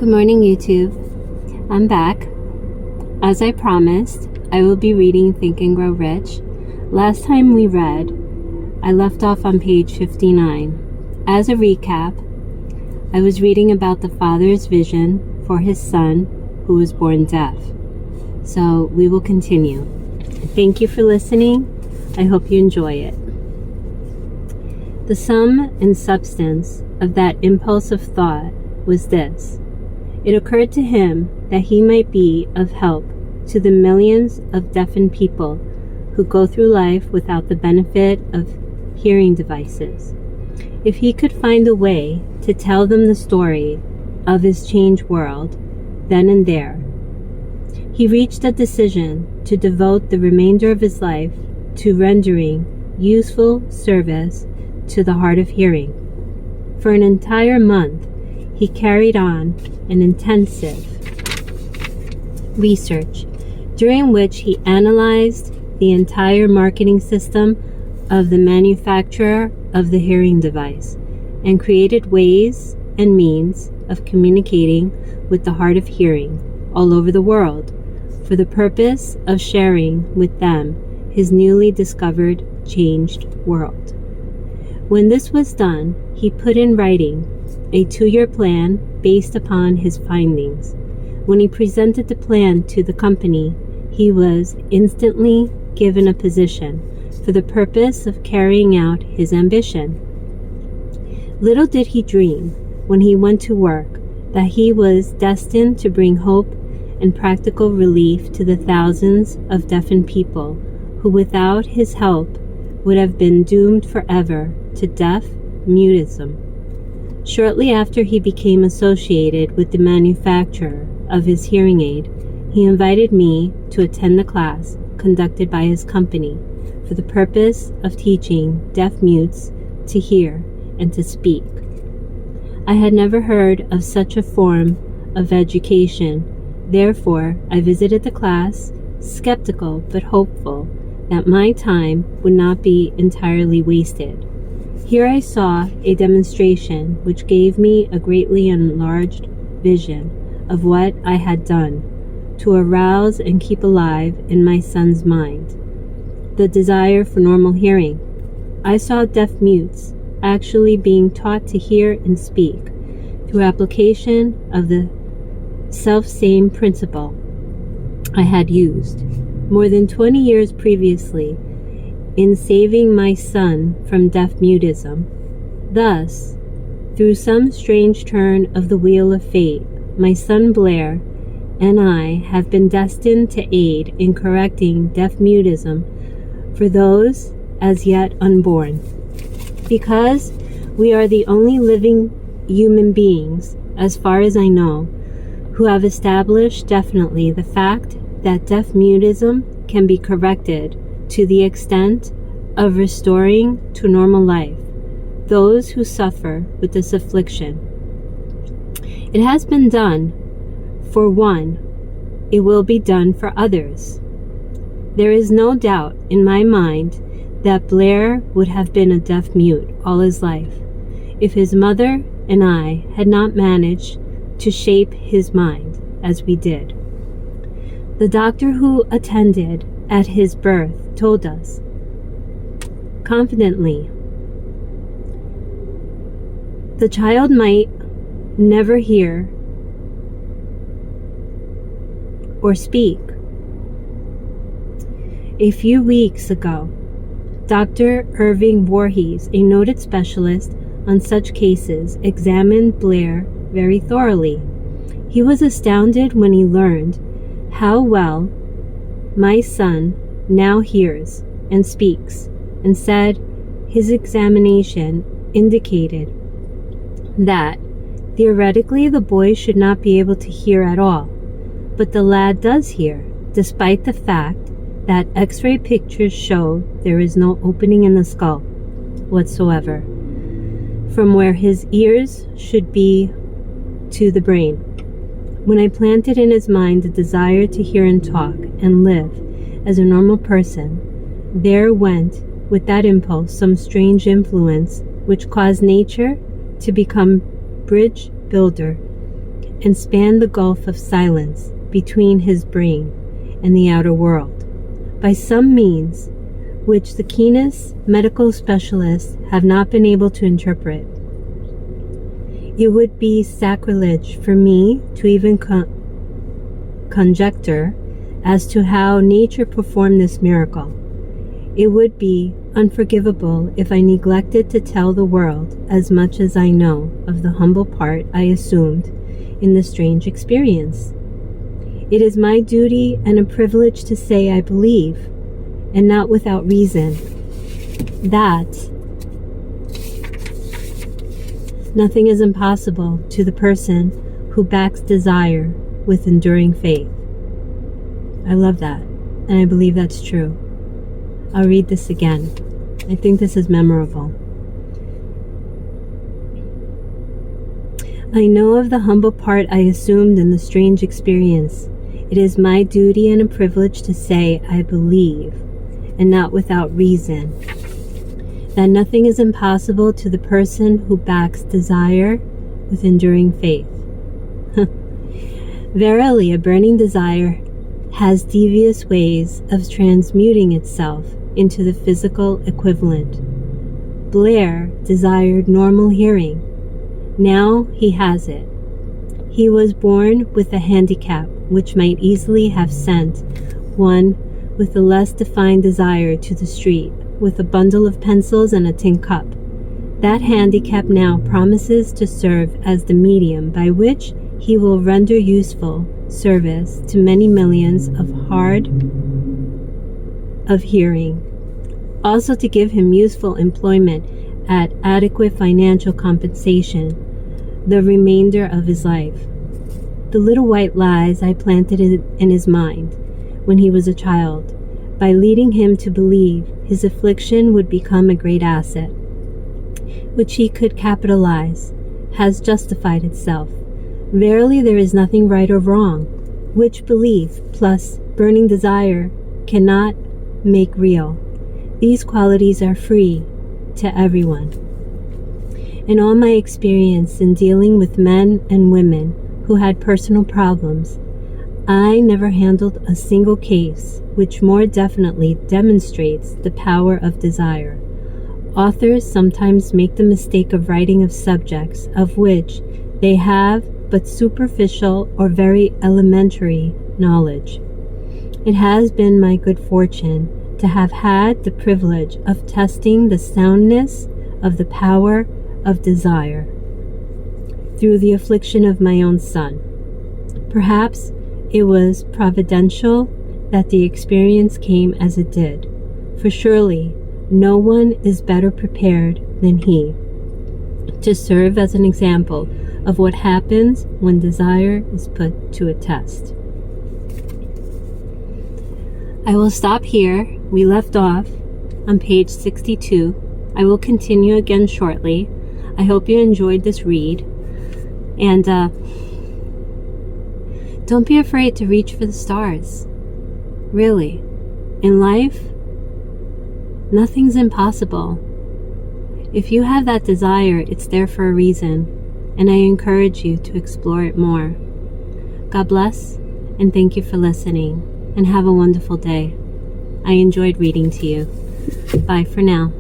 Good morning, YouTube. I'm back. As I promised, I will be reading Think and Grow Rich. Last time we read, I left off on page 59. As a recap, I was reading about the father's vision for his son who was born deaf. So we will continue. Thank you for listening. I hope you enjoy it. The sum and substance of that impulse of thought was this. It occurred to him that he might be of help to the millions of deafened people who go through life without the benefit of hearing devices. If he could find a way to tell them the story of his changed world, then and there, he reached a decision to devote the remainder of his life to rendering useful service to the hard of hearing. For an entire month, he carried on an intensive research, during which he analyzed the entire marketing system of the manufacturer of the hearing device and created ways and means of communicating with the hard of hearing all over the world for the purpose of sharing with them his newly discovered changed world. When this was done, he put in writing a 2-year plan based upon his findings. When he presented the plan to the company, he was instantly given a position for the purpose of carrying out his ambition. Little did he dream, when he went to work, that he was destined to bring hope and practical relief to the thousands of deafened people who without his help would have been doomed forever to deaf mutism. Shortly after he became associated with the manufacturer of his hearing aid, he invited me to attend the class conducted by his company for the purpose of teaching deaf mutes to hear and to speak. I had never heard of such a form of education. Therefore, I visited the class, skeptical but hopeful that my time would not be entirely wasted. Here I saw a demonstration which gave me a greatly enlarged vision of what I had done to arouse and keep alive in my son's mind the desire for normal hearing. I saw deaf mutes actually being taught to hear and speak through application of the self-same principle I had used more than 20 years previously in saving my son from deaf mutism. Thus, through some strange turn of the wheel of fate, my son Blair and I have been destined to aid in correcting deaf mutism for those as yet unborn. Because we are the only living human beings, as far as I know, who have established definitely the fact that deaf mutism can be corrected to the extent of restoring to normal life those who suffer with this affliction. It has been done for one, it will be done for others. There is no doubt in my mind that Blair would have been a deaf mute all his life if his mother and I had not managed to shape his mind as we did. The doctor who attended at his birth told us confidently, the child might never hear or speak. A few weeks ago, Dr. Irving Voorhees, a noted specialist on such cases, examined Blair very thoroughly. He was astounded when he learned how well my son now hears and speaks, and said his examination indicated that theoretically the boy should not be able to hear at all, but the lad does hear, despite the fact that X-ray pictures show there is no opening in the skull whatsoever, from where his ears should be to the brain. When I planted in his mind the desire to hear and talk and live as a normal person, there went with that impulse some strange influence which caused nature to become bridge builder and span the gulf of silence between his brain and the outer world by some means which the keenest medical specialists have not been able to interpret. It would be sacrilege for me to even conjecture as to how nature performed this miracle. It would be unforgivable if I neglected to tell the world as much as I know of the humble part I assumed in the strange experience. It is my duty and a privilege to say I believe, and not without reason, that nothing is impossible to the person who backs desire with enduring faith. I love that, and I believe that's true. I'll read this again. I think this is memorable. I know of the humble part I assumed in the strange experience. It is my duty and a privilege to say I believe, and not without reason, that nothing is impossible to the person who backs desire with enduring faith. Verily, a burning desire has devious ways of transmuting itself into the physical equivalent. Blair desired normal hearing. Now he has it. He was born with a handicap which might easily have sent one with a less defined desire to the street with a bundle of pencils and a tin cup. That handicap now promises to serve as the medium by which he will render useful service to many millions of hard of hearing, also to give him useful employment at adequate financial compensation the remainder of his life. The little white lies I planted in his mind when he was a child, by leading him to believe his affliction would become a great asset, which he could capitalize, has justified itself. Verily, there is nothing right or wrong, which belief plus burning desire cannot make real. These qualities are free to everyone. In all my experience in dealing with men and women who had personal problems, I never handled a single case which more definitely demonstrates the power of desire. Authors sometimes make the mistake of writing of subjects of which they have but superficial or very elementary knowledge. It has been my good fortune to have had the privilege of testing the soundness of the power of desire through the affliction of my own son. Perhaps it was providential that the experience came as it did, for surely no one is better prepared than he to serve as an example of what happens when desire is put to a test. I will stop here. We left off on page 62. I will continue again shortly. I hope you enjoyed this read. And don't be afraid to reach for the stars. Really, in life, nothing's impossible. If you have that desire, it's there for a reason, and I encourage you to explore it more. God bless, and thank you for listening, and have a wonderful day. I enjoyed reading to you. Bye for now.